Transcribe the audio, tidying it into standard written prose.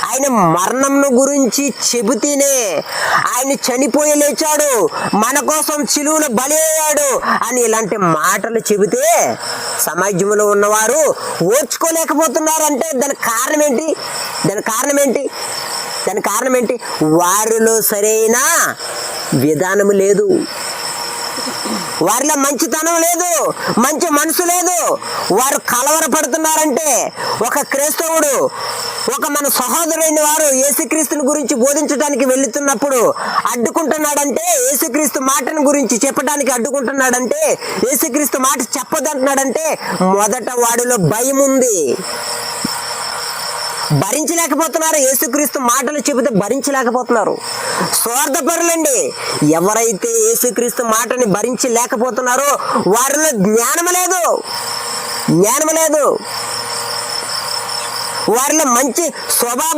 ఆయన మరణం గురించి చెబితేనే, ఆయన చనిపోయి లేచాడు, మన కోసం సిలువలో బలి అయ్యాడు అని ఇలాంటి మాటలు చెబితే సమాజంలో ఉన్నవారు ఓర్చుకోలేకపోతున్నారంటే దానికి కారణం ఏంటి? దానికి కారణం ఏంటి? వారిలో సరైన విధానం లేదు, వారిలో మంచితనం లేదు, మంచి మనసు లేదు. వారు కలవరపడుతున్నారంటే ఒక క్రైస్తవుడు, ఒక మన సహోదరుడైన వారు యేసుక్రీస్తుని గురించి బోధించడానికి వెళుతున్నప్పుడు అడ్డుకుంటున్నాడంటే, యేసుక్రీస్తు మాటను గురించి చెప్పడానికి అడ్డుకుంటున్నాడంటే, యేసుక్రీస్తు మాట చెప్పదంటున్నాడంటే మొదట వాడిలో భయం ఉంది, భరించలేకపోతున్నారు. యేసుక్రీస్తు మాటలు చెబితే భరించలేకపోతున్నారు. స్వార్థపరులండి. ఎవరైతే యేసుక్రీస్తు మాటని భరించలేకపోతున్నారో వారిలో జ్ఞానం లేదు, వారిలో మంచి స్వభావం